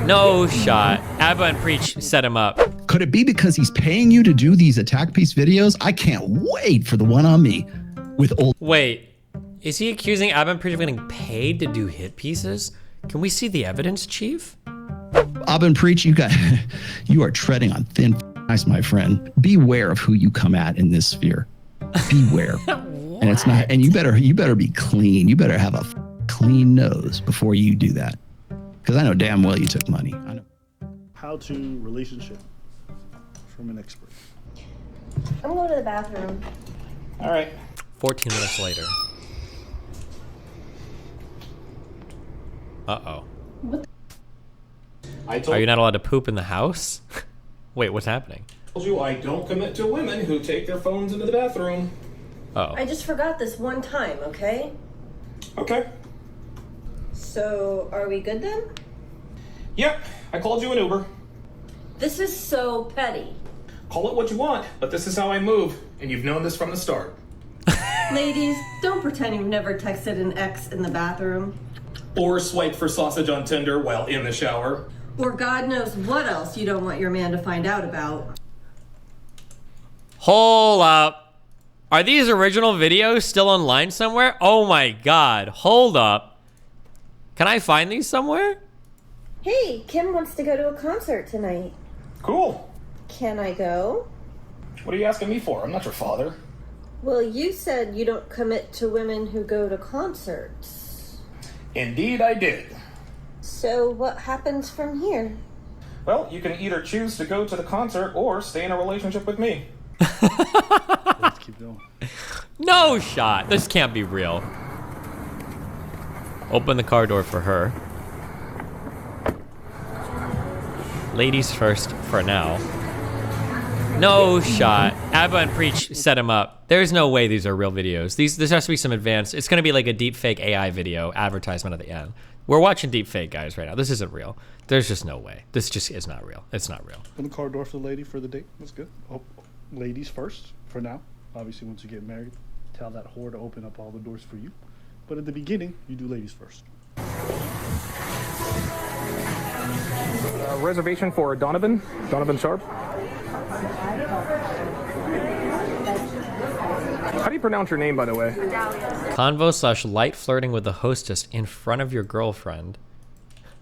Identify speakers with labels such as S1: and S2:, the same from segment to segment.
S1: No shot. Abba and Preach set him up.
S2: Could it be because he's paying you to do these attack piece videos? I can't wait for the one on me with old.
S1: Wait, is he accusing Abba and Preach of getting paid to do hit pieces? Can we see the evidence, Chief?
S2: Abba and Preach, you are treading on thin ice, my friend. Beware of who you come at in this sphere. Beware. And it's not. And you better be clean. You better have a clean nose before you do that. Because I know damn well you took money. I know.
S3: How to relationship from an expert.
S4: I'm going to the bathroom.
S3: All right.
S1: 14 minutes later. Uh-oh. Are you not allowed to poop in the house? Wait, what's happening?
S5: I told you I don't commit to women who take their phones into the bathroom.
S1: Uh-oh.
S4: I just forgot this one time, okay?
S5: Okay.
S4: So, are we good then?
S5: Yep, I called you an Uber.
S4: This is so petty.
S5: Call it what you want, but this is how I move, and you've known this from the start.
S4: Ladies, don't pretend you've never texted an ex in the bathroom.
S5: Or swiped for sausage on Tinder while in the shower.
S4: Or God knows what else you don't want your man to find out about.
S1: Hold up. Are these original videos still online somewhere? Oh my god. Hold up. Can I find these somewhere?
S4: Hey, Kim wants to go to a concert tonight.
S5: Cool.
S4: Can I go?
S5: What are you asking me for? I'm not your father.
S4: Well, you said you don't commit to women who go to concerts.
S5: Indeed I did.
S4: So what happens from here?
S5: Well, you can either choose to go to the concert or stay in a relationship with me.
S3: Let's keep going.
S1: No shot. This can't be real. Open the car door for her. Ladies first for now. No shot. Abba and Preach set him up. There's no way these are real videos. This has to be some advanced. It's going to be like a deep fake AI video advertisement at the end. We're watching deep fake, guys, right now. This isn't real. There's just no way. This just is not real. It's not real.
S3: Open the car door for the lady for the date. That's good. Oh, ladies first for now. Obviously, once you get married, tell that whore to open up all the doors for you. But at the beginning, you do ladies first.
S6: Reservation for Donovan Sharpe. How do you pronounce your name, by the way?
S1: Convo / light flirting with the hostess in front of your girlfriend.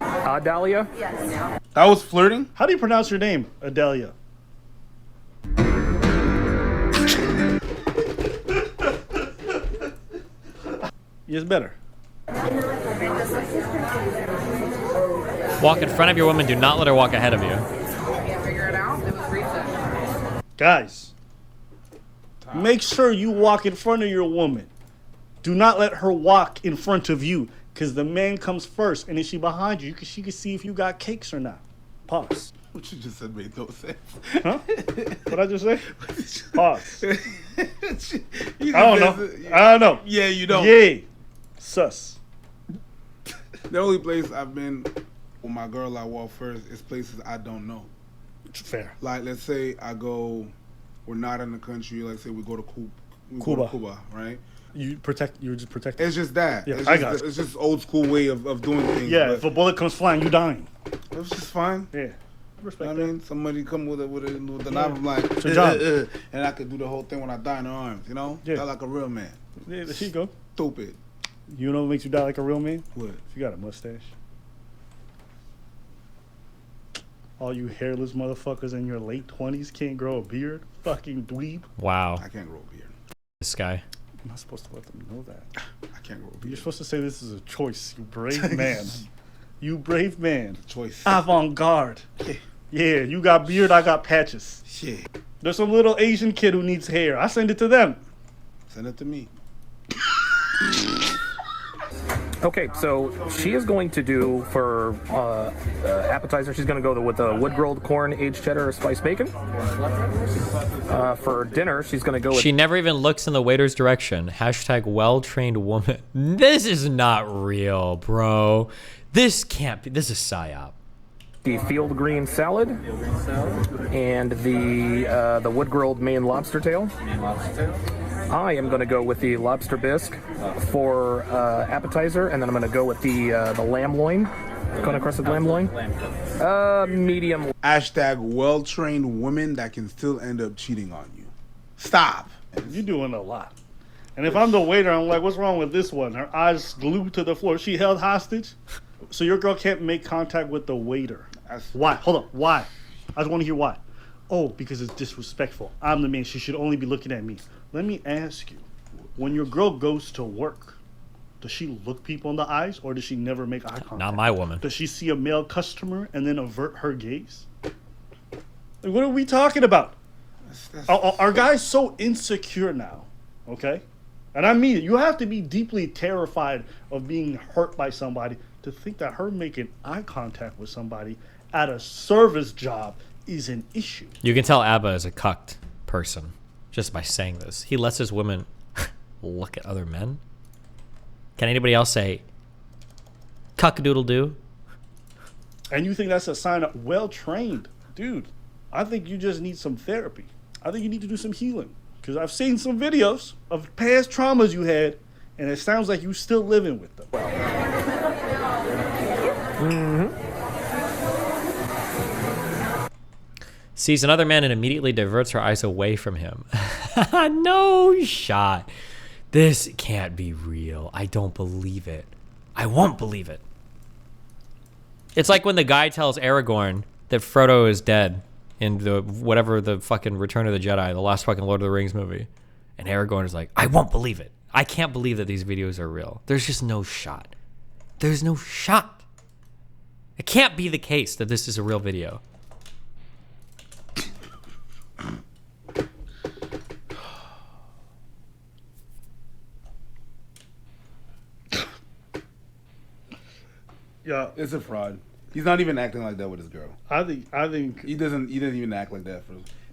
S6: Adalia?
S7: Yes. I was flirting?
S3: How do you pronounce your name, Adelia? Yes, better.
S1: Walk in front of your woman. Do not let her walk ahead of you.
S8: Can't figure it out. It was recent.
S3: Guys, make sure you walk in front of your woman. Do not let her walk in front of you, because the man comes first, and if she behind you, she can see if you got cakes or not. Pause.
S7: What you just said made no sense.
S3: Huh? What I just say? Pause.
S7: I
S3: don't know.
S7: Yeah, you don't.
S3: Yeah. Sus.
S7: The only place I've been with my girl I walk first is places I don't know.
S3: Fair.
S7: Like, let's say we're not in the country, like say we go to Cuba, right?
S3: You're just protecting.
S7: It's just that.
S3: Yeah,
S7: It's just old school way of doing things.
S3: Yeah, if a bullet comes flying, you dying.
S7: It was just fine.
S3: Yeah. Respect
S7: I
S3: that.
S7: mean, somebody come with the knife, I'm like,
S3: It's your job.
S7: and I could do the whole thing when I die in the arms, you know?
S3: Yeah.
S7: Die like a real man.
S3: Yeah, there you go.
S7: Stupid.
S3: You know what makes you die like a real man?
S7: What?
S3: If you got a mustache. All you hairless motherfuckers in your late 20s can't grow a beard? Fucking dweeb.
S1: Wow.
S7: I can't grow a beard.
S1: This guy.
S3: I'm not supposed to let them know that.
S7: I can't grow a beard.
S3: You're supposed to say this is a choice, you brave man. You brave man.
S7: Choice.
S3: Avant-garde. Yeah, you got beard, I got patches.
S7: Shit.
S3: There's some little Asian kid who needs hair. I send it to them.
S7: Send it to me.
S6: Okay, so she is going to do for appetizer. She's going to go with the wood-grilled corn, aged cheddar, spiced bacon. For dinner, she's going to go with.
S1: She never even looks in the waiter's direction. # well-trained woman. This is not real, bro. This can't be. This is psyop.
S6: The field green salad and the wood-grilled Maine lobster tail. I am going to go with the lobster bisque for appetizer, and then I'm going to go with the lamb loin Cone crusted lamb loin? Medium.
S7: Hashtag well-trained women that can still end up cheating on you. Stop.
S3: You're doing a lot. And if I'm the waiter, I'm like, what's wrong with this one? Her eyes glued to the floor. She held hostage? So your girl can't make contact with the waiter. Why? Hold on. Why? I just want to hear why. Oh, because it's disrespectful. I'm the man. She should only be looking at me. Let me ask you, when your girl goes to work, does she look people in the eyes or does she never make eye contact?
S1: Not my woman.
S3: Does she see a male customer and then avert her gaze? Like, what are we talking about? Are guys so insecure now? Okay? And I mean it. You have to be deeply terrified of being hurt by somebody to think that her making eye contact with somebody at a service job is an issue.
S1: You can tell Abba is a cucked person just by saying this. He lets his women look at other men. Can anybody else say cuck-a-doodle-doo?
S3: And you think that's a sign of well-trained? Dude, I think you just need some therapy. I think you need to do some healing. Because I've seen some videos of past traumas you had, and it sounds like you're still living with them.
S1: Sees another man and immediately diverts her eyes away from him. No shot. This can't be real. I don't believe it. I won't believe it. It's like when the guy tells Aragorn that Frodo is dead in the whatever the fucking Return of the Jedi, the last fucking Lord of the Rings movie. And Aragorn is like, I won't believe it. I can't believe that these videos are real. There's just no shot. There's no shot. It can't be the case that this is a real video.
S3: Yeah,
S7: It's a fraud. He's not even acting like that with his girl.
S3: I think
S7: He doesn't even act like that.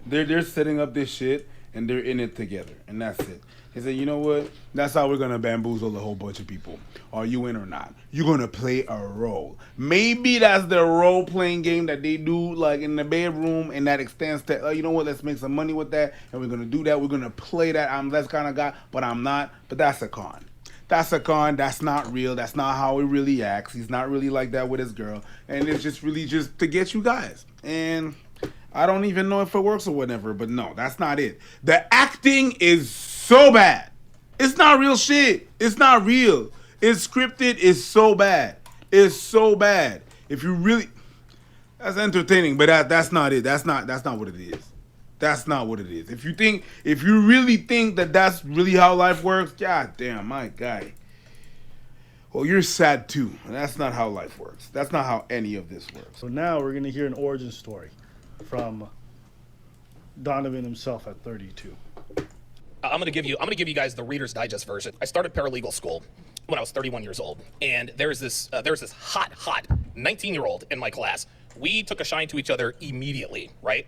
S7: They're setting up this shit and they're in it together, and that's it. He said, you know what? That's how we're gonna bamboozle a whole bunch of people. Are you in or not? You're gonna play a role. Maybe that's the role playing game that they do, like in the bedroom, and that extends to, you know what? Let's make some money with that, and we're gonna do that. We're gonna play that. I'm that kind of guy, but I'm not. But that's a con. That's a con. That's not real. That's not how he really acts. He's not really like that with his girl, and it's just really just to get you guys. And I don't even know if it works or whatever, but no, that's not it. The acting is so bad. It's not real shit. It's not real. It's scripted. It's so bad. It's so bad. If you really, that's entertaining, but that's not it. That's not what it is. That's not what it is. If you really think that that's really how life works, god damn, my guy. Well, you're sad too. That's not how life works. That's not how any of this works.
S3: so. Now we're gonna hear an origin story from Donovan himself at 32.
S9: I'm gonna give you guys the Reader's Digest version. I started paralegal school when I was 31 years old, and there's this hot 19-year-old in my class. We took a shine to each other immediately, right?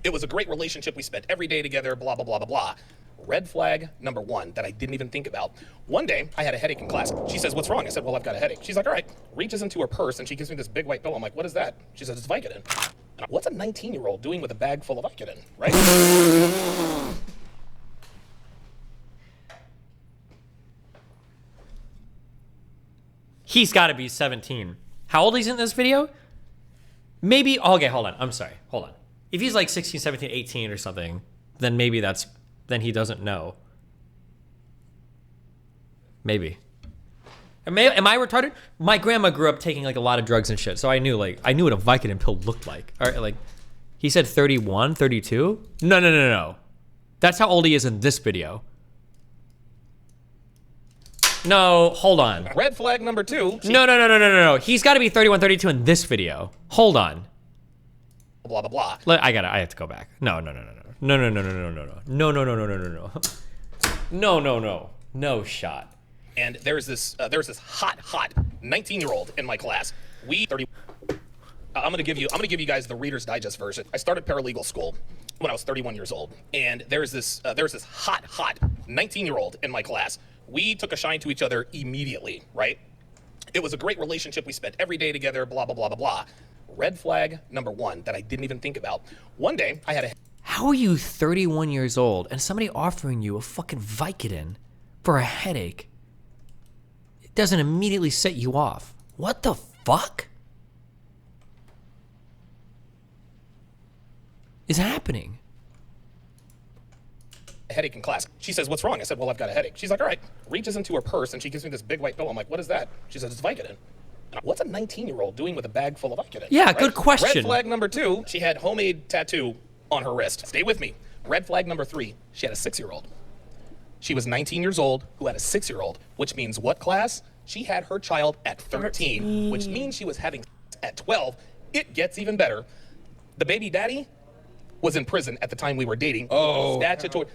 S9: It was a great relationship. We spent every day together, blah, blah, blah, blah, blah. Red flag number one that I didn't even think about. One day, I had a headache in class. She says, what's wrong? I said, well, I've got a headache. She's like, all right. Reaches into her purse, and she gives me this big white pill. I'm like, what is that? She says, it's Vicodin. What's a 19-year-old doing with a bag full of Vicodin, right?
S1: He's got to be 17. How old is he in this video? Maybe, okay, hold on. I'm sorry. Hold on. If he's like 16, 17, 18 or something, then maybe then he doesn't know. Maybe. Am I retarded? My grandma grew up taking like a lot of drugs and shit, so I knew what a Vicodin pill looked like. All right, like, he said 31, 32? No. That's how old he is in this video. No, hold on.
S9: Red flag number two.
S1: No. He's got to be 31, 32 in this video. Hold on.
S9: Blah, blah, blah.
S1: I have to go back. No. No shot.
S9: And there's this hot 19-year-old in my class. I'm gonna give you guys the Reader's Digest version. I started paralegal school when I was 31 years old, and there's this hot 19-year-old in my class. We took a shine to each other immediately, right? It was a great relationship. We spent every day together, blah, blah, blah, blah, blah. Red flag number one that I didn't even think about. One day, I had a...
S1: How are you 31 years old and somebody offering you a fucking Vicodin for a headache? It doesn't immediately set you off. What the fuck? is happening?
S9: A headache in class. She says, what's wrong? I said, well, I've got a headache. She's like, all right. Reaches into her purse and she gives me this big white pill. I'm like, what is that? She says, it's Vicodin. What's a 19-year-old doing with a bag full of Vicodin?
S1: Yeah, right? Good question.
S9: Red flag number 2, she had homemade tattoo on her wrist. Stay with me. Red flag number 3, she had a 6-year-old. She was 19 years old who had a 6-year-old, which means what, class? She had her child at 13, which means she was having sex at 12. It gets even better. The baby daddy was in prison at the time we were dating. Oh.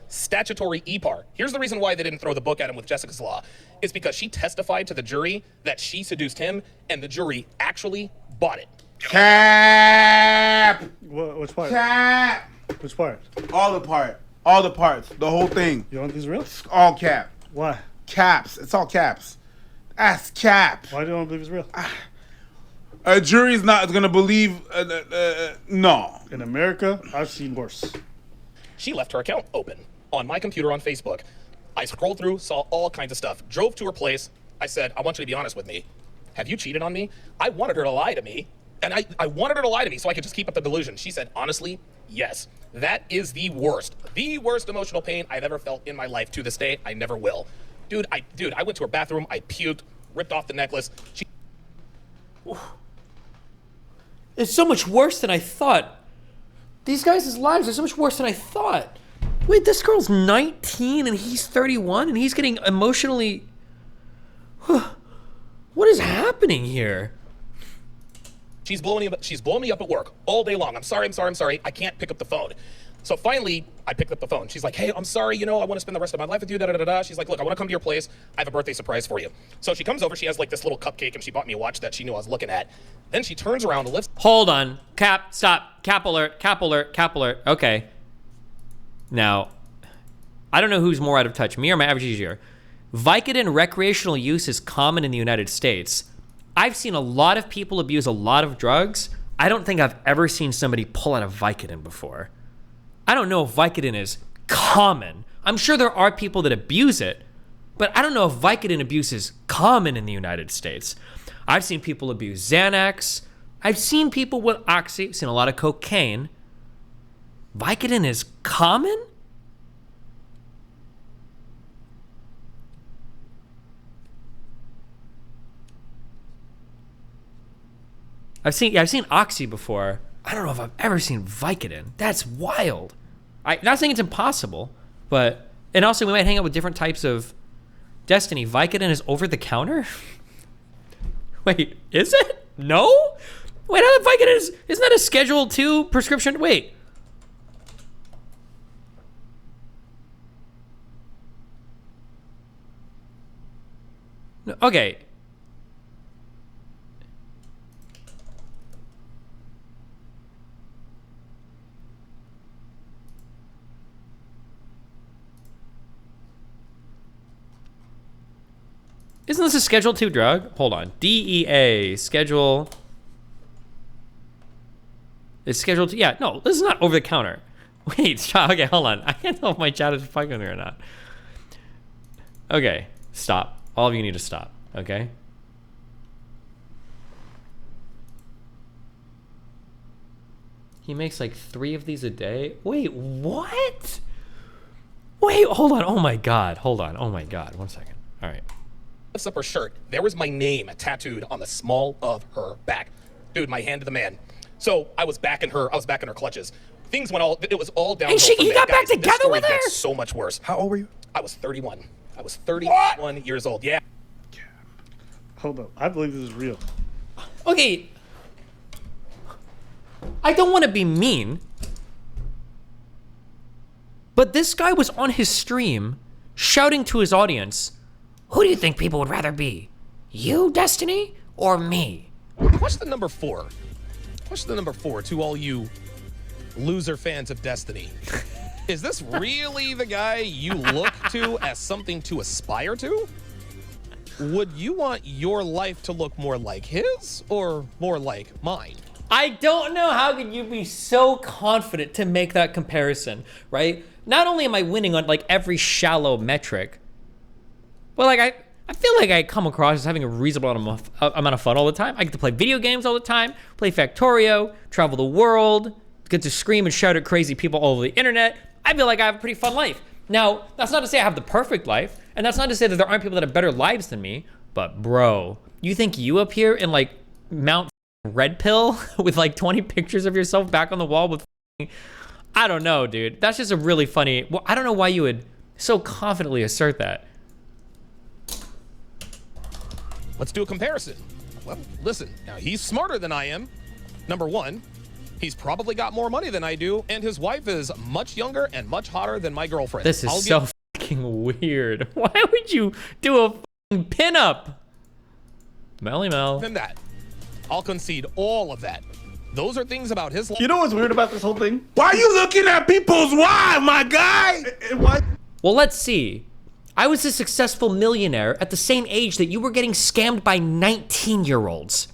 S9: Statutory EPAR. Here's the reason why they didn't throw the book at him with Jessica's Law. It's because she testified to the jury that she seduced him, and the jury actually bought it.
S7: Cap!
S3: Which part?
S7: Cap!
S3: Which part?
S7: All the part. All the parts. The whole thing.
S3: You don't think it's real?
S7: All cap.
S3: Why?
S7: Caps. It's all caps. That's cap.
S3: Why do you don't believe it's real?
S7: A jury's not gonna believe. No.
S3: In America, I've seen worse.
S9: She left her account open on my computer on Facebook. I scrolled through, saw all kinds of stuff, drove to her place. I said, I want you to be honest with me. Have you cheated on me? I wanted her to lie to me. And I wanted her to lie to me so I could just keep up the delusion. She said, honestly, yes. That is the worst emotional pain I've ever felt in my life. To this day, I never will. Dude, I went to her bathroom, I puked, ripped off the necklace.
S1: It's so much worse than I thought. These guys' lives are so much worse than I thought. Wait, this girl's 19 and he's 31 and he's getting emotionally... What is happening here?
S9: She's blowing me up at work all day long. I'm sorry. I can't pick up the phone. So finally, I picked up the phone. She's like, hey, I'm sorry, I want to spend the rest of my life with you, da-da-da-da. She's like, look, I want to come to your place. I have a birthday surprise for you. So she comes over, she has like this little cupcake, and she bought me a watch that she knew I was looking at. Then she turns around and lifts...
S1: Hold on. Stop. Cap alert. Okay. Now, I don't know who's more out of touch, me or my average user. Vicodin recreational use is common in the United States. I've seen a lot of people abuse a lot of drugs. I don't think I've ever seen somebody pull out a Vicodin before. I don't know if Vicodin is common. I'm sure there are people that abuse it, but I don't know if Vicodin abuse is common in the United States. I've seen people abuse Xanax. I've seen people with Oxy. I've seen a lot of cocaine. Vicodin is common? I've seen Oxy before. I don't know if I've ever seen Vicodin. That's wild. I'm not saying it's impossible, but... And also, we might hang out with different types of Destiny. Vicodin is over the counter? Wait, is it? No? Wait, how the Vicodin is... Isn't that a Schedule 2 prescription? Wait. No, okay. Isn't this a Schedule 2 drug? Hold on. DEA, Schedule... It's Schedule 2. Yeah, no, this is not over the counter. Wait, okay, hold on. I can't tell if my chat is fucking me or not. Okay, stop. All of you need to stop, okay? He makes like 3 of these a day? Wait, what? Wait, hold on. Oh my God, hold on. Oh my God, 1 second. All right.
S9: Lifts up her shirt. There was my name tattooed on the small of her back. Dude, my hand to the man. So I was back in her clutches. Things went it was all downhill.
S1: And he got back together with her?
S9: Gets so much worse.
S7: How old were you?
S9: I was 31. I was 31 years old. Yeah.
S3: Hold up. I believe this is real.
S1: Okay. I don't want to be mean, but this guy was on his stream shouting to his audience, who do you think people would rather be? You, Destiny, or me?
S9: Question number 4. Question number 4 to all you loser fans of Destiny. Is this really the guy you look to as something to aspire to? Would you want your life to look more like his or more like mine?
S1: I don't know how could you be so confident to make that comparison, right? Not only am I winning on like every shallow metric, but like I feel like I come across as having a reasonable amount of fun all the time. I get to play video games all the time, play Factorio, travel the world, get to scream and shout at crazy people all over the internet. I feel like I have a pretty fun life. Now, that's not to say I have the perfect life, and that's not to say that there aren't people that have better lives than me, but bro, you think you up here in like Mount Redpill with like 20 pictures of yourself back on the wall with, I don't know, dude. That's just a really funny, well, I don't know why you would so confidently assert that.
S9: Let's do a comparison. Well, listen, now he's smarter than I am. Number one, he's probably got more money than I do, and his wife is much younger and much hotter than my girlfriend.
S1: This is so fucking weird. Why would you do a fucking pinup? Melly Mel.
S9: Than that. I'll concede all of that. Those are things about his life.
S3: You know what's weird about this whole thing?
S7: Why are you looking at people's wives, my guy?
S3: Why?
S1: Well, let's see. I was a successful millionaire at the same age that you were getting scammed by 19-year-olds.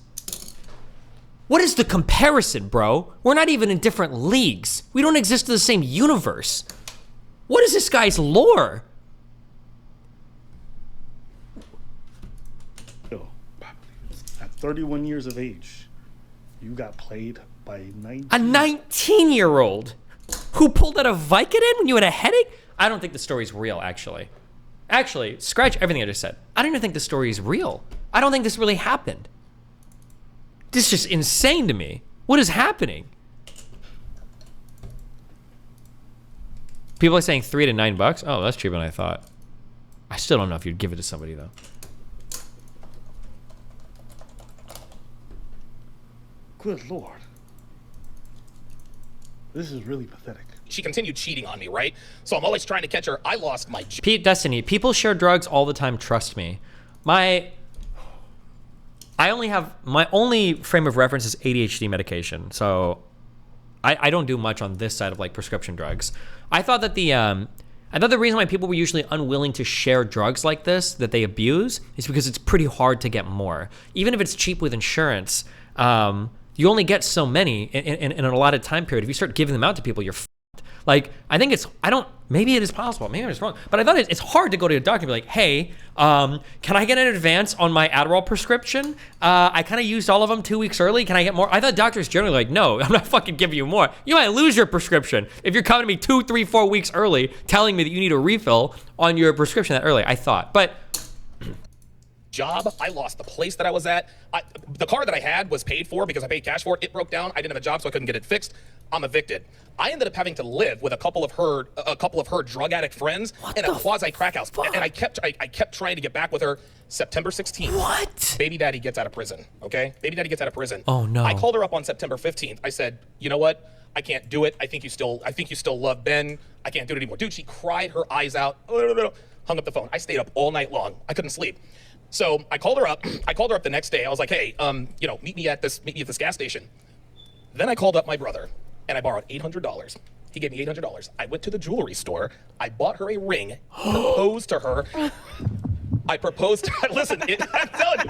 S1: What is the comparison, bro? We're not even in different leagues. We don't exist in the same universe. What is this guy's lore?
S3: Yo, at 31 years of age, you got played by
S1: a 19-year-old who pulled out a Vicodin when you had a headache? I don't think the story's real, actually. Actually, scratch everything I just said. I don't even think the story is real. I don't think this really happened. This is just insane to me. What is happening? People are saying $3 to $9. Oh, that's cheaper than I thought. I still don't know if you'd give it to somebody, though.
S3: Good Lord. This is really pathetic.
S9: She continued cheating on me, right? So I'm always trying to catch her. I lost my
S1: Pete Destiny, people share drugs all the time, trust me. My only frame of reference is ADHD medication. So I don't do much on this side of like prescription drugs. I thought that the reason why people were usually unwilling to share drugs like this that they abuse is because it's pretty hard to get more. Even if it's cheap with insurance, you only get so many in a lot of time period. If you start giving them out to people, you're f***ed. Like, I think maybe it is possible, maybe I'm just wrong, but I thought it's hard to go to a doctor and be like, hey, can I get an advance on my Adderall prescription? I kind of used all of them 2 weeks early. Can I get more? I thought doctors generally like, no, I'm not fucking giving you more. You might lose your prescription if you're coming to me 2, 3, 4 weeks early telling me that you need a refill on your prescription that early, I thought. But
S9: job. I lost the place that I was at. The car that I had was paid for because I paid cash for it. It broke down. I didn't have a job, so I couldn't get it fixed. I'm evicted. I ended up having to live with a couple of her drug addict friends in a quasi crack house. And I kept trying to get back with her. September 16th.
S1: What?
S9: Baby daddy gets out of prison. Okay? Baby daddy gets out of prison.
S1: Oh no.
S9: I called her up on September 15th. I said, you know what? I can't do it. I think you still love Ben. I can't do it anymore. Dude, she cried her eyes out. Hung up the phone. I stayed up all night long. I couldn't sleep. So I called her up. The next day. I was like, hey, meet me at this gas station. Then I called up my brother and I borrowed $800. He gave me $800. I went to the jewelry store. I bought her a ring, proposed to her. I proposed. Listen, I'm telling you.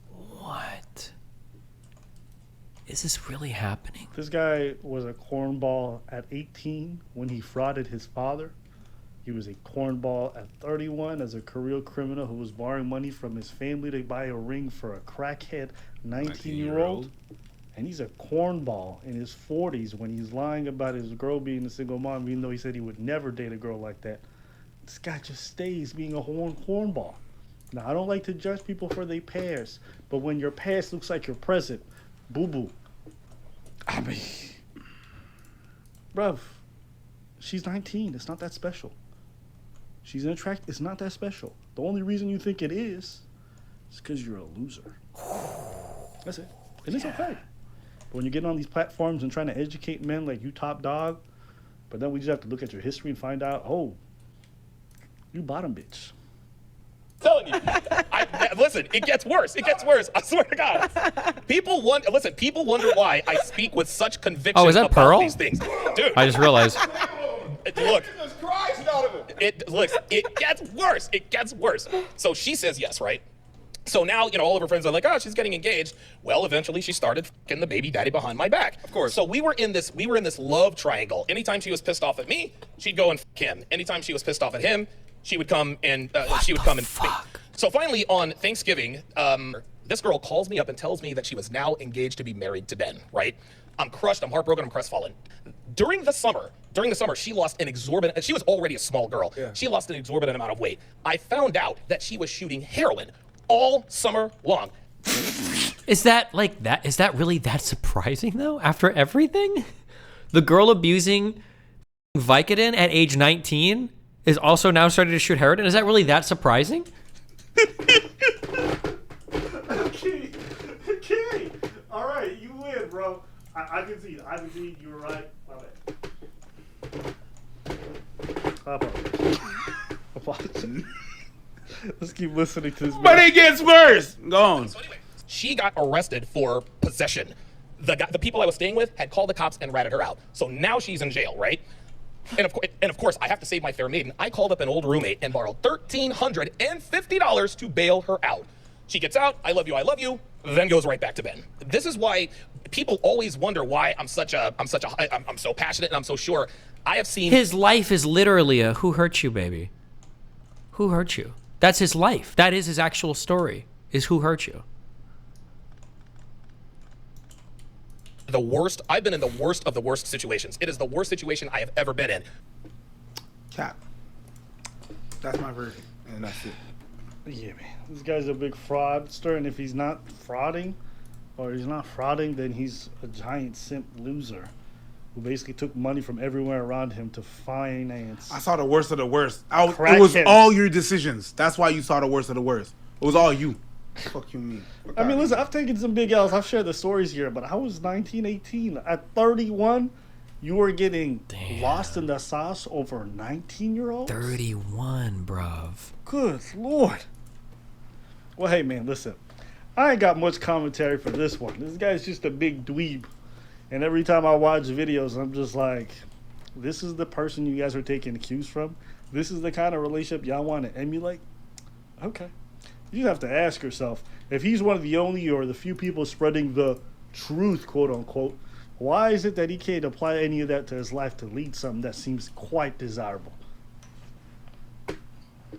S1: What? Is this really happening?
S3: This guy was a cornball at 18 when he frauded his father. He was a cornball at 31 as a career criminal who was borrowing money from his family to buy a ring for a crackhead 19-year-old. And he's a cornball in his 40s when he's lying about his girl being a single mom, even though he said he would never date a girl like that. This guy just stays being a cornball. Now, I don't like to judge people for their past, but when your past looks like your present, boo-boo. I mean, bruv, she's 19. It's not that special. She's an attract. It's not that special. The only reason you think it is because you're a loser. That's it. And it's okay. But when you're getting on these platforms and trying to educate men like you top dog, but then we just have to look at your history and find out, oh, you bottom bitch.
S9: Telling you, listen, it gets worse. It gets worse. I swear to God. People wonder why I speak with such conviction about
S1: Pearl?
S9: These things. Dude,
S1: I just realized.
S9: Look, it gets worse. It gets worse. So she says yes, right? So now, all of her friends are like, oh, she's getting engaged. Well, eventually she started f***ing the baby daddy behind my back. Of course. So we were in this love triangle. Anytime she was pissed off at me, she'd go and f*** him. Anytime she was pissed off at him, she would come and fuck? So finally on Thanksgiving, This girl calls me up and tells me that she was now engaged to be married to Ben, right? I'm crushed, I'm heartbroken, I'm crestfallen. During the summer, she lost an exorbitant, she was already a small girl. Yeah. She lost an exorbitant amount of weight. I found out that she was shooting heroin all summer long.
S1: Is that like that? Is that really that surprising though? After everything? The girl abusing Vicodin at age 19 is also now starting to shoot heroin? Is that really that surprising?
S3: Okay. All right, you win, bro. I can see you were right. My bad. Apologies. Let's keep listening to this.
S7: But it gets worse. Go on.
S9: So anyway, she got arrested for possession. The people I was staying with had called the cops and ratted her out. So now she's in jail, right? And of course, I have to save my fair maiden. I called up an old roommate and borrowed $1,350 to bail her out. She gets out, I love you, then goes right back to Ben. This is why people always wonder why I'm so passionate and I'm so sure. I have seen
S1: his life is literally a who hurt you, baby. Who hurt you? That's his life. That is his actual story, is who hurt you.
S9: the worst. I've been in the worst of the worst situations. It is the worst situation I have ever been in.
S7: Cap. That's my version, and that's it.
S3: Yeah, man. This guy's a big fraudster, and if he's not frauding, then he's a giant simp loser who basically took money from everywhere around him to finance.
S7: I saw the worst of the worst. It was all your decisions. That's why you saw the worst of the worst. It was all you. Fuck you mean?
S3: I mean, listen, I've taken some big L's. I've shared the stories here, but I was 19, 18. At 31, you were getting lost in the sauce over 19-year-olds?
S1: 31, bruv.
S3: Good Lord. Well, hey, man, listen. I ain't got much commentary for this one. This guy's just a big dweeb. And every time I watch videos, I'm just like, this is the person you guys are taking cues from? This is the kind of relationship y'all want to emulate? Okay. You have to ask yourself, if he's one of the only or the few people spreading the truth, quote unquote, why is it that he can't apply any of that to his life to lead something that seems quite desirable?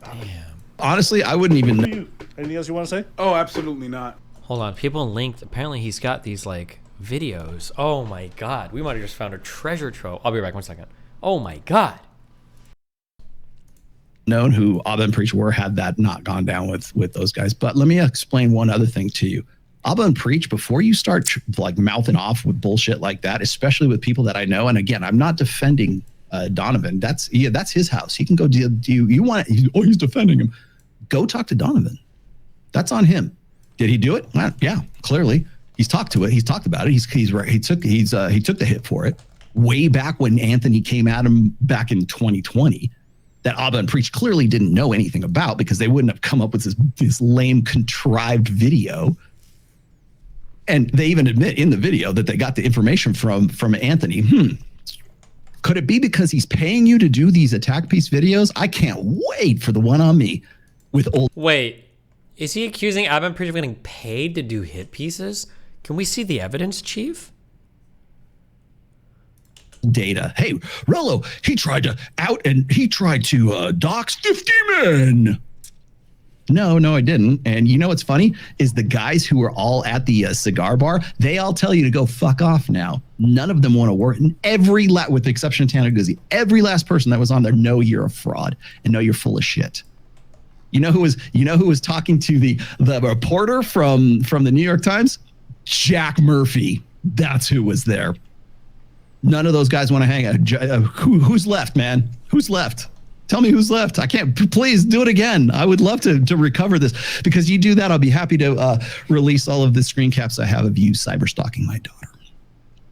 S1: Damn.
S2: Honestly, I wouldn't even know.
S3: Anything else you want to say?
S7: Oh, absolutely not.
S1: Hold on. People linked. Apparently, he's got these, like, videos. Oh, my God. We might have just found a treasure trove. I'll be back 1 second. Oh, my God.
S2: Known who Abba and Preach were had that not gone down with those guys. But let me explain one other thing to you. Abba and Preach, before you start like mouthing off with bullshit like that, especially with people that I know, and again, I'm not defending Donovan. That's his house. He can go do you want it? Oh, he's defending him. Go talk to Donovan. That's on him. Did he do it? Well, yeah, clearly. He's talked to it. He's talked about it. He's right. He took the hit for it way back when Anthony came at him back in 2020. That Abba and Preach clearly didn't know anything about, because they wouldn't have come up with this lame contrived video. And they even admit in the video that they got the information from Anthony. Could it be because he's paying you to do these attack piece videos? I can't wait for the one on me with old.
S1: Wait, is he accusing Abba and Preach of getting paid to do hit pieces? Can we see the evidence, Chief?
S2: Data. Hey, Rollo, he tried to dox 50 men. No, I didn't. And you know what's funny is the guys who were all at the cigar bar, they all tell you to go fuck off now. None of them want to work. And with the exception of Tanner Guzzi, every last person that was on there, know you're a fraud and know you're full of shit. You know who was talking to the reporter from the New York Times? Jack Murphy. That's who was there. None of those guys want to hang out. Who's left, man? Who's left? Tell me who's left. I can't. Please do it again. I would love to recover this, because you do that, I'll be happy to release all of the screen caps I have of you cyber stalking my daughter.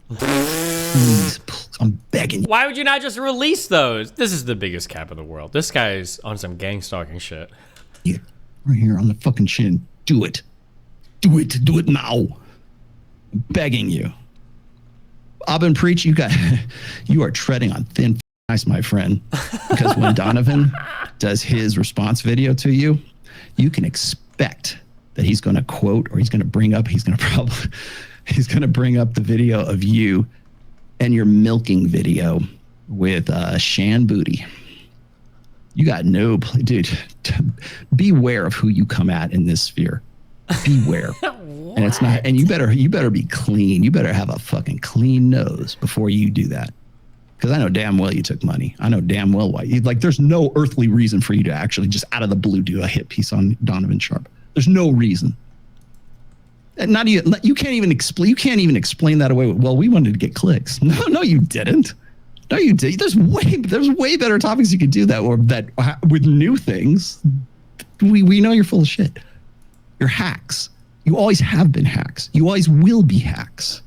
S2: Please, I'm begging you.
S1: Why would you not just release those? This is the biggest cap in the world. This guy's on some gang stalking shit.
S2: Yeah, right here on the fucking chin. Do it. Do it now. I'm begging you. Abba and Preach, you are treading on thin ice, my friend. Because when Donovan does his response video to you, you can expect that he's going to quote, or he's going to bring up the video of you and your milking video with Shan Booty. You got no, dude. Beware of who you come at in this sphere. Beware. And it's not, and you better be clean. You better have a fucking clean nose before you do that. Because I know damn well you took money. I know damn well why. There's no earthly reason for you to actually just out of the blue do a hit piece on Donovan Sharpe. There's no reason. And not even, you can't even explain that away. Well, we wanted to get clicks. No, you didn't. No, you did. There's way better topics you could do that with new things. We know you're full of shit. You're hacks. You always have been hacks. You always will be hacks.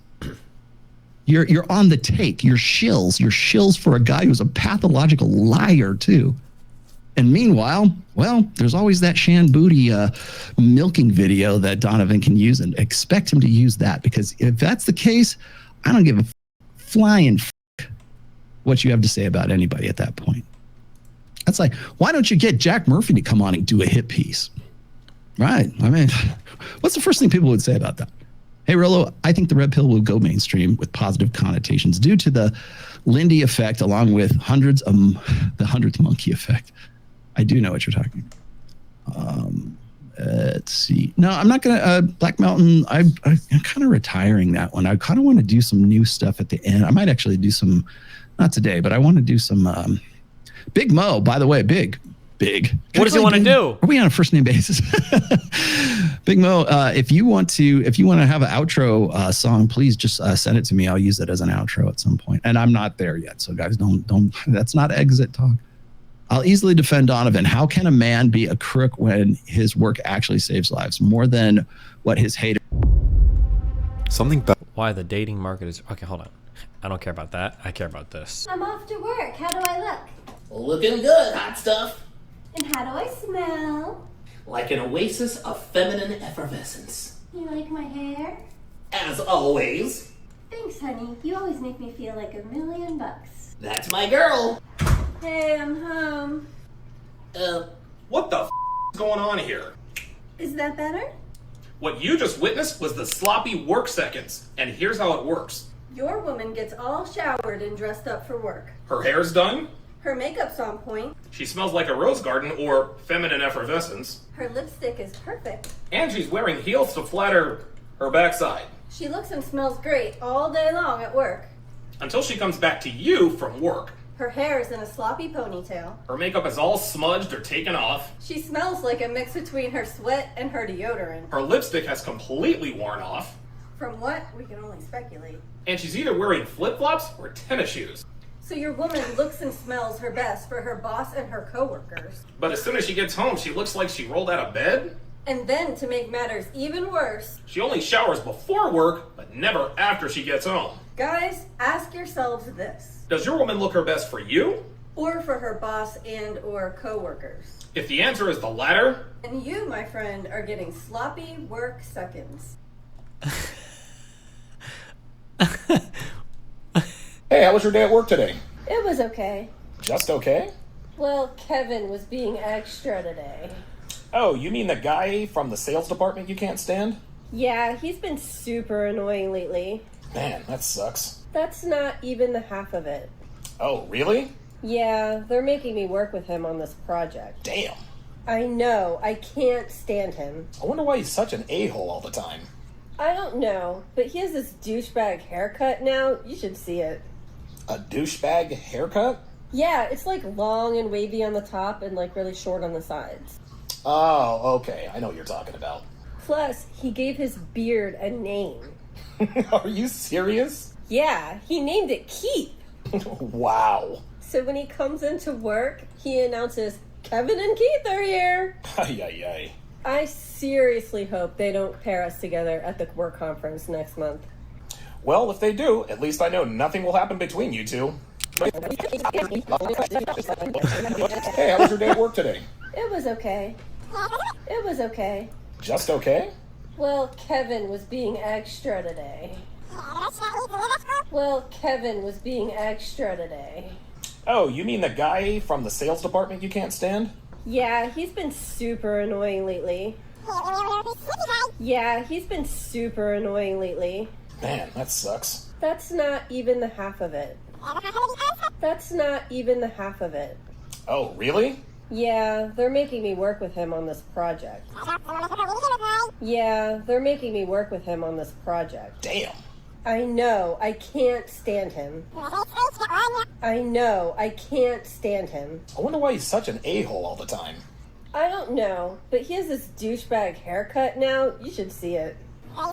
S2: You're on the take. You're shills. You're shills for a guy who's a pathological liar too. And meanwhile, well, there's always that Shan Booty milking video that Donovan can use, and expect him to use that, because if that's the case, I don't give a flying what you have to say about anybody at that point. That's like, why don't you get Jack Murphy to come on and do a hit piece? Right. I mean, what's the first thing people would say about that? Hey, Rollo, I think the red pill will go mainstream with positive connotations due to the Lindy effect, along with the 100th monkey effect. I do know what you're talking about. Let's see. No, I'm not going to. Black Mountain, I'm kind of retiring that one. I kind of want to do some new stuff at the end. I might actually do some, not today, but I want to do some. Big Mo, by the way, big.
S1: What does he want to do?
S2: Are we on a first name basis? Big Mo, if you want to have an outro song, please just send it to me. I'll use it as an outro at some point. And I'm not there yet, so guys, don't. That's not exit talk. I'll easily defend Donovan. How can a man be a crook when his work actually saves lives more than what his hater?
S10: Something bad.
S1: Why the dating market is okay? Hold on. I don't care about that. I care about this.
S4: I'm off to work. How do I look?
S11: Looking good, hot stuff.
S4: And how do I smell?
S11: Like an oasis of feminine effervescence.
S4: You like my hair?
S11: As always.
S4: Thanks, honey. You always make me feel like $1,000,000.
S11: That's my girl.
S4: Hey, I'm home.
S9: What the is going on here?
S4: Is that better?
S9: What you just witnessed was the sloppy work seconds, and here's how it works.
S4: Your woman gets all showered and dressed up for work.
S9: Her hair's done.
S4: Her makeup's on point.
S9: She smells like a rose garden or feminine effervescence.
S4: Her lipstick is perfect.
S9: And she's wearing heels to flatter her backside.
S4: She looks and smells great all day long at work.
S9: Until she comes back to you from work.
S4: Her hair is in a sloppy ponytail.
S9: Her makeup is all smudged or taken off.
S4: She smells like a mix between her sweat and her deodorant.
S9: Her lipstick has completely worn off.
S4: From what, we can only speculate.
S9: And she's either wearing flip-flops or tennis shoes.
S4: So your woman looks and smells her best for her boss and her coworkers.
S9: But as soon as she gets home, she looks like she rolled out of bed.
S4: And then, to make matters even worse,
S9: she only showers before work, but never after she gets home.
S4: Guys, ask yourselves this.
S9: Does your woman look her best for you?
S4: Or for her boss and or coworkers?
S9: If the answer is the latter,
S4: and you, my friend, are getting sloppy work seconds.
S9: Hey, how was your day at work today?
S4: It was okay.
S9: Just okay?
S4: Well, Kevin was being extra today.
S9: Oh, you mean the guy from the sales department you can't stand?
S4: Yeah, he's been super annoying lately.
S9: Man, that sucks.
S4: That's not even the half of it.
S9: Oh, really?
S4: Yeah, they're making me work with him on this project.
S9: Damn.
S4: I know, I can't stand him.
S9: I wonder why he's such an a-hole all the time.
S4: I don't know, but he has this douchebag haircut now. You should see it.
S9: A douchebag haircut?
S4: Yeah, it's like long and wavy on the top and like really short on the sides.
S9: Oh, okay. I know what you're talking about.
S4: Plus, he gave his beard a name.
S9: Are you serious?
S4: Yeah, he named it Keith.
S9: Wow.
S4: So when he comes into work, he announces, Kevin and Keith are here.
S9: Ay, ay, ay.
S4: I seriously hope they don't pair us together at the work conference next month.
S9: Well, if they do, at least I know nothing will happen between you two. Hey, how was your day at work today?
S4: It was okay. It was okay.
S9: Just okay?
S4: Well, Kevin was being extra today.
S9: Oh, you mean the guy from the sales department you can't stand?
S4: Yeah, he's been super annoying lately.
S9: Man, that sucks.
S4: That's not even the half of it.
S9: Oh, really?
S4: Yeah, they're making me work with him on this project. Yeah, they're making me work with him on this project.
S11: Damn.
S4: I know, I can't stand him. I know, I can't stand him.
S9: I wonder why he's such an a-hole all the time.
S4: I don't know, but he has this douchebag haircut now. You should see it. I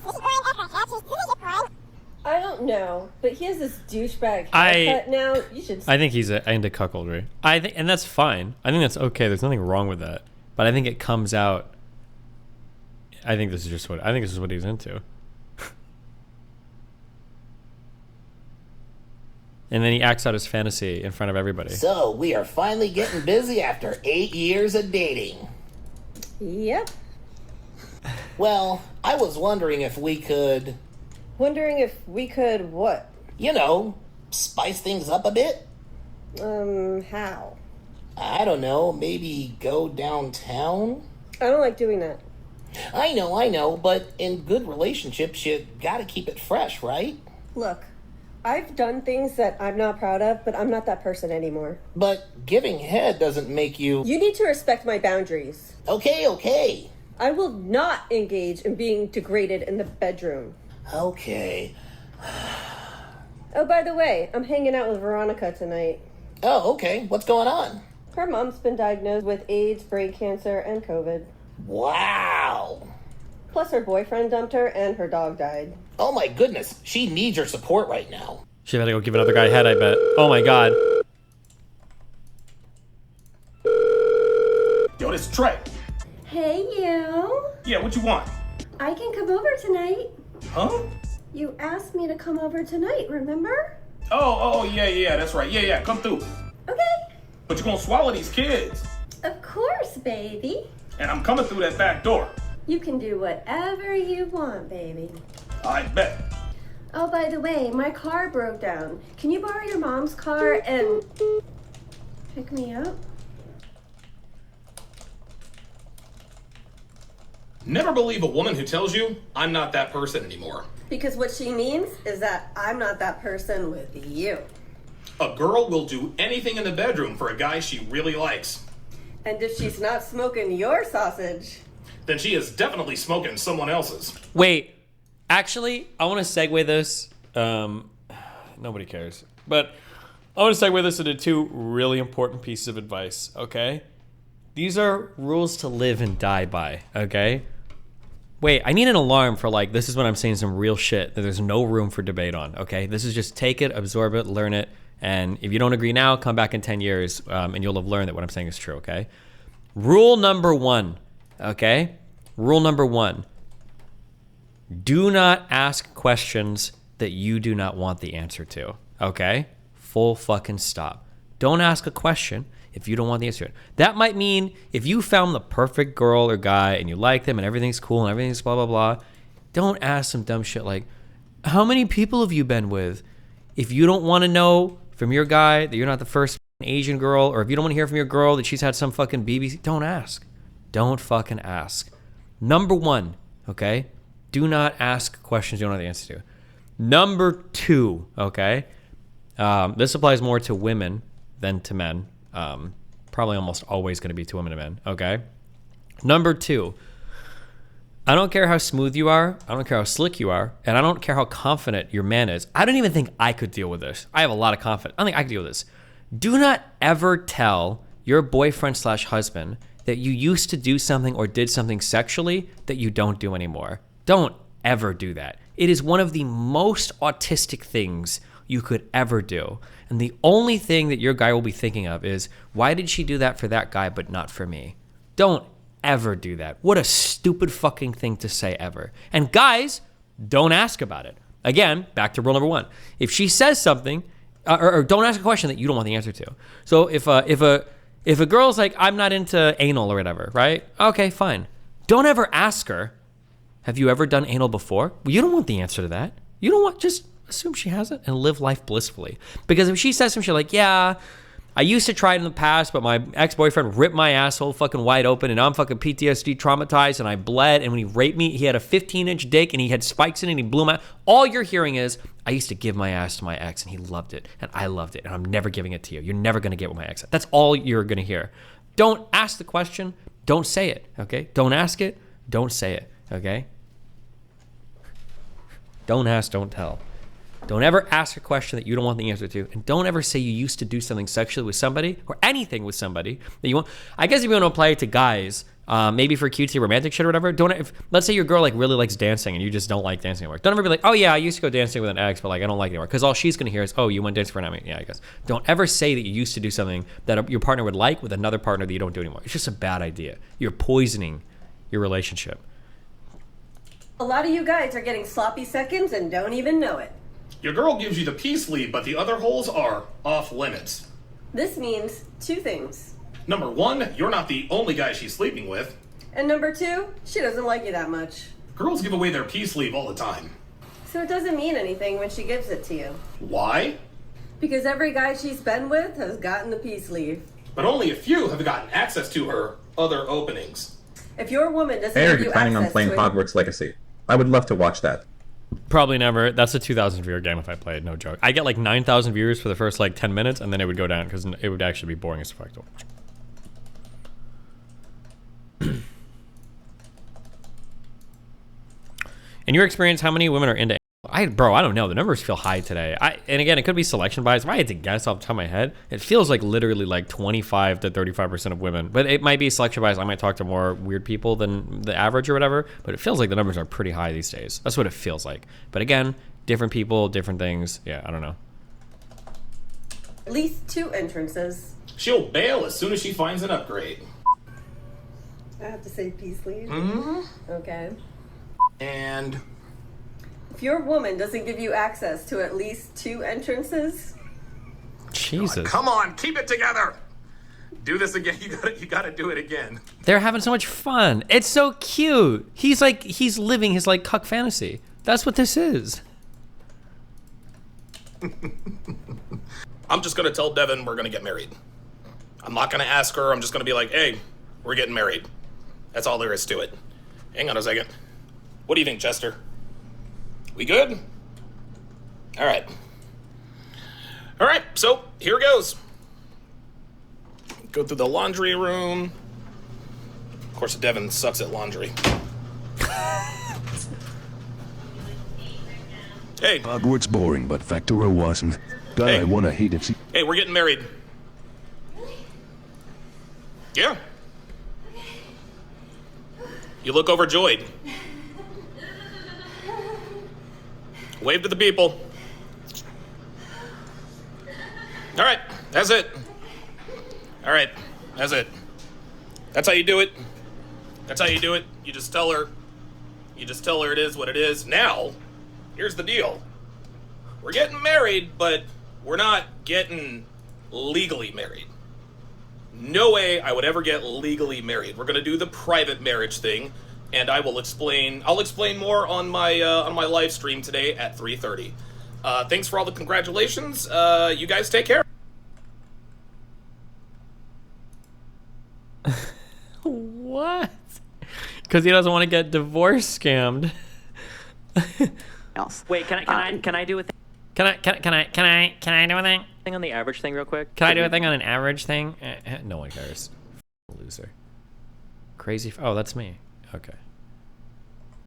S4: don't know, but he has this douchebag haircut now. You should see
S1: I think he's into cuckoldry. I think, and that's fine. I think that's okay. There's nothing wrong with that. But I think it comes out. I think this is what he's into. And then he acts out his fantasy in front of everybody.
S11: So, we are finally getting busy after 8 years of dating.
S4: Yep.
S11: Well, I was wondering if we could...
S4: Wondering if we could what?
S11: You know, spice things up a bit?
S4: How?
S11: I don't know, maybe go downtown?
S4: I don't like doing that.
S11: I know, but in good relationships, you gotta keep it fresh, right?
S4: Look, I've done things that I'm not proud of, but I'm not that person anymore.
S11: But giving head doesn't make you...
S4: You need to respect my boundaries.
S11: Okay.
S4: I will not engage in being degraded in the bedroom.
S11: Okay.
S4: Oh, by the way, I'm hanging out with Veronica tonight.
S11: Oh, okay. What's going on?
S4: Her mom's been diagnosed with AIDS, brain cancer, and COVID.
S11: Wow.
S4: Plus her boyfriend dumped her and her dog died.
S11: Oh my goodness, she needs your support right now.
S1: She had to go give another guy a head, I bet. Oh my god.
S5: Yo, this is Trey.
S12: Hey, you.
S5: Yeah, what you want?
S12: I can come over tonight.
S5: Huh?
S12: You asked me to come over tonight, remember?
S5: Oh, yeah, that's right. Yeah, come through.
S12: Okay.
S5: But you're gonna swallow these kids.
S12: Of course, baby.
S5: And I'm coming through that back door.
S12: You can do whatever you want, baby.
S5: I bet.
S12: Oh, by the way, my car broke down. Can you borrow your mom's car and pick me up?
S9: Never believe a woman who tells you, I'm not that person anymore.
S4: Because what she means is that I'm not that person with you.
S9: A girl will do anything in the bedroom for a guy she really likes.
S4: And if she's not smoking your sausage...
S9: Then she is definitely smoking someone else's.
S1: Wait, actually, I want to segue this. Nobody cares. But I want to segue this into two really important pieces of advice, okay? These are rules to live and die by, okay? Wait, I need an alarm for like, this is when I'm saying some real shit that there's no room for debate on, okay? This is just take it, absorb it, learn it, and if you don't agree now, come back in 10 years and you'll have learned that what I'm saying is true, okay? Rule number one, okay? Rule number one, do not ask questions that you do not want the answer to, okay? Full fucking stop. Don't ask a question if you don't want the answer to it. That might mean if you found the perfect girl or guy and you like them and everything's cool and everything's blah, blah, blah, don't ask some dumb shit like, how many people have you been with? If you don't want to know from your guy that you're not the first Asian girl, or if you don't want to hear from your girl that she's had some fucking BBC, don't ask. Don't fucking ask. Number one, okay? Do not ask questions you don't know the answer to. Number two, okay? This applies more to women than to men. Probably almost always going to be to women and men, okay? Number two, I don't care how smooth you are, I don't care how slick you are, and I don't care how confident your man is. I don't even think I could deal with this. I have a lot of confidence. I don't think I could deal with this. Do not ever tell your boyfriend / husband that you used to do something or did something sexually that you don't do anymore. Don't ever do that. It is one of the most autistic things you could ever do. And the only thing that your guy will be thinking of is, why did she do that for that guy but not for me? Don't ever do that. What a stupid fucking thing to say ever. And guys, don't ask about it. Again, back to rule number one. If she says something, or don't ask a question that you don't want the answer to. So if a girl's like, I'm not into anal or whatever, right? Okay, fine. Don't ever ask her, have you ever done anal before? Well, you don't want the answer to that. You don't want, just assume she hasn't and live life blissfully. Because if she says some shit like, yeah, I used to try it in the past, but my ex-boyfriend ripped my asshole fucking wide open and now I'm fucking PTSD traumatized and I bled, and when he raped me, he had a 15-inch dick and he had spikes in it and he blew my... All you're hearing is, I used to give my ass to my ex and he loved it and I loved it and I'm never giving it to you. You're never going to get what my ex said. That's all you're going to hear. Don't ask the question. Don't say it, okay? Don't ask it. Don't say it. Okay? Don't ask, don't tell. Don't ever ask a question that you don't want the answer to. And don't ever say you used to do something sexually with somebody or anything with somebody that you want. I guess if you want to apply it to guys, maybe for cutesy romantic shit or whatever, let's say your girl like really likes dancing and you just don't like dancing anymore. Don't ever be like, oh yeah, I used to go dancing with an ex, but like I don't like it anymore. Because all she's gonna hear is, oh, you went dancing for an enemy. Yeah, I guess. Don't ever say that you used to do something that your partner would like with another partner that you don't do anymore. It's just a bad idea. You're poisoning your relationship.
S4: A lot of you guys are getting sloppy seconds and don't even know it.
S9: Your girl gives you the peace leave, but the other holes are off limits.
S4: This means two things.
S9: Number one, you're not the only guy she's sleeping with.
S4: And number two, she doesn't like you that much.
S9: Girls give away their peace leave all the time.
S4: So it doesn't mean anything when she gives it to you.
S9: Why?
S4: Because every guy she's been with has gotten the peace leave.
S9: But only a few have gotten access to her other openings.
S4: If your woman doesn't
S13: Hey, are
S4: give
S13: you
S4: you
S13: planning on
S4: access
S13: playing
S4: to
S13: Hogwarts Legacy? I would love to watch that.
S1: Probably never. That's a 2,000 viewer game if I played, no joke. I get like 9,000 viewers for the first like 10 minutes and then it would go down because it would actually be boring as fuck to watch. In your experience, how many women are into bro, I don't know. The numbers feel high today. And again, it could be selection bias. If I had to guess off the top of my head, it feels like literally like 25 to 35% of women. But it might be selection bias. I might talk to more weird people than the average or whatever. But it feels like the numbers are pretty high these days. That's what it feels like. But again, different people, different things. Yeah, I don't know.
S4: at least two entrances.
S9: She'll bail as soon as she finds an upgrade.
S4: I have to say peace leave.
S9: Mm-hmm.
S4: Okay.
S9: And
S4: if your woman doesn't give you access to at least two entrances,
S1: Jesus.
S9: God, come on, keep it together. Do this again. You gotta do it again.
S1: They're having so much fun. It's so cute. He's living his like cuck fantasy. That's what this is.
S9: I'm just gonna tell Devin we're gonna get married. I'm not gonna ask her. I'm just gonna be like, hey, we're getting married. That's all there is to it. Hang on a second. What do you think, Chester? We good? All right. All right, so here goes. Go through the laundry room. Of course, Devin sucks at laundry. Hey.
S14: Hogwarts boring, but Factora wasn't. God,
S9: Hey.
S14: I wanna hate it.
S9: Hey, we're getting married. Yeah. You look overjoyed. Wave to the people. All right, that's it. All right, that's it. That's how you do it. That's how you do it. You just tell her. You just tell her it is what it is. Now, here's the deal. We're getting married, but we're not getting legally married. No way I would ever get legally married. We're gonna do the private marriage thing, and I'll explain more on my live stream today at 3:30. Thanks for all the congratulations. You guys take care.
S1: What? Because he doesn't want to get divorce scammed.
S15: Wait, can I do a thing?
S1: Can I do a thing?
S15: Thing on the average thing real quick?
S1: Can I do a thing on an average thing? No one cares. Loser. Crazy. Oh, that's me. Okay.